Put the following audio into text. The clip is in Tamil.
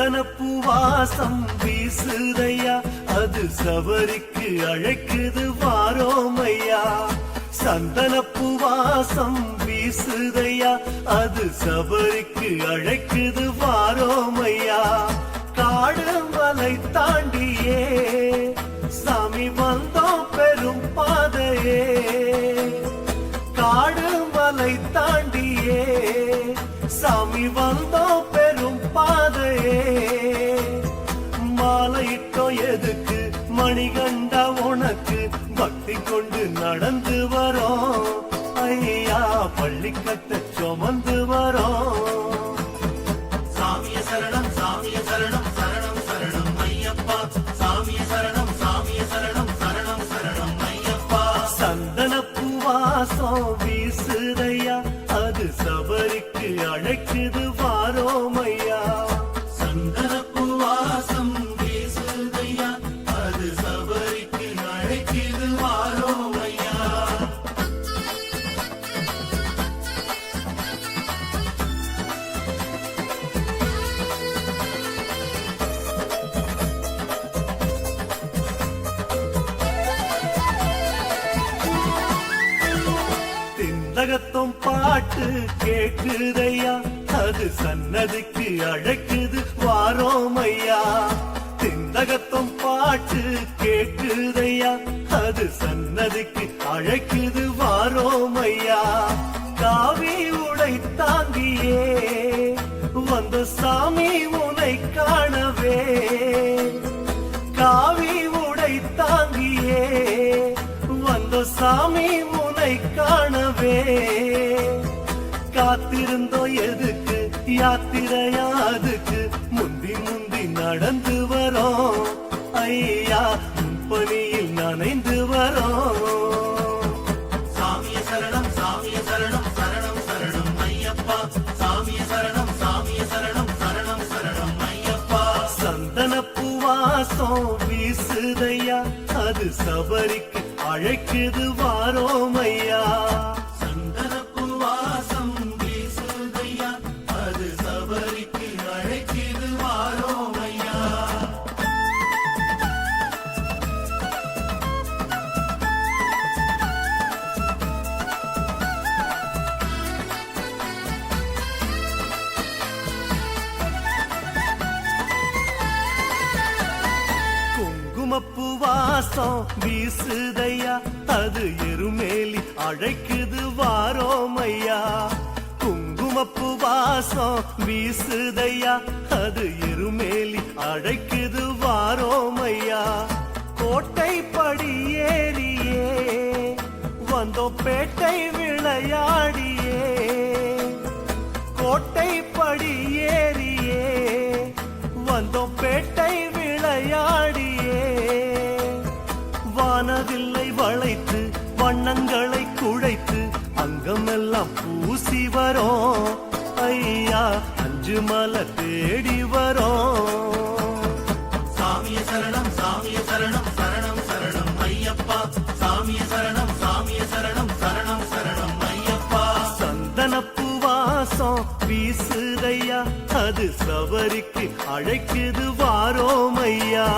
சந்தனப்பூ வாசம் வீசுதையா, அது சபரிக்கு அழைக்குது வாரோமையா. சந்தனப்பூ வாசம் வீசுதையா, அது சபரிக்கு அழைக்குது வாரோமையா. காடு மலை தாண்டியே சாமி வந்தோம் பெரும் பாதையே, காடு மலை தாண்டியே சாமி வந்தோம் பெரும் பாதையே. மாலையிட்டோ எதுக்கு மணிகண்டா உனக்கு, பக்தி கொண்டு நடந்து வரோம் ஐயா, பள்ளிக்கட்ட சுமந்து வரோம். சாமிய சரணம் சாமிய சரணம் சரணம் சரணம் ஐயப்பா, சாமிய சரணம் சாமிய சரணம் சரணம் சரணம் ஐயப்பா. சந்தனப்பூ வாசம் வீசுதையா, அது சபரிக்கு அழைக்குது வாரோமையா. சந்தனப்பூ வாசம் வீசுதையா, அது சபரிக்கு அழைக்குது வாரோமையா. திந்தகத்தும் பாட்டு கேக்குதையா, அது சன்னதிக்கு அழைக்குது வாரோமையா. திந்தகத்தும் பாட்டு கேக்குதையா, அது சன்னதிக்கு அழைக்குது வாரோமையா. காவி உடை தாங்கியே வந்த சாமி உனை காணவே, காவி உடை தாங்கியே வந்த சாமி உனை காணவே. காத்திருந்தோ எதுக்கு யாத்திரையா, அதுக்கு முந்தி முந்தி நடந்து வரோம் ஐயா, பணியில் நனைந்து வரோம். சாமிய சரணம் சாமிய சரணம் சரணம் சரணம் ஐயப்பா, சாமிய சரணம் சாமிய சரணம் சரணம் சரணம் ஐயப்பா. சந்தனப்பூ வாசம் வீசுதையா, அது சபரிக்கு அழைக்குது வாரோமையா. சந்தனப்பூ வாசம் வீசுதையா, அது சபரிக்கு அழைக்குது வாரோமையா. குங்குமப்பூ வாசம் வீசுதையா, அது எருமேலி அழைக்குது வாரோமையா. குங்குமப்பூ வாசம் வீசுதையா, அது எருமேலி அழைக்குது வாரோமையா. கோட்டை படி ஏறியே வந்தோம் பேட்டை விளையாடியே, கோட்டை படி ஏறியே வந்தோம் பேட்டை விளையாடியே. வானவில்லை வளைத்து வண்ணங்களை குழைத்து அங்கமெல்லாம் பூசி வரோம் ஐயா, அஞ்சு மலை தேடி வரோம். சாமிய சரணம் சாமிய சரணம் சரணம் சரணம் ஐயப்பா, சாமிய சரணம் சாமிய சரணம் சரணம் சரணம் ஐயப்பா. சந்தனப்பூ வாசம் வீசுதையா, அது சபரிக்கு அழைக்குது வாரோமையா.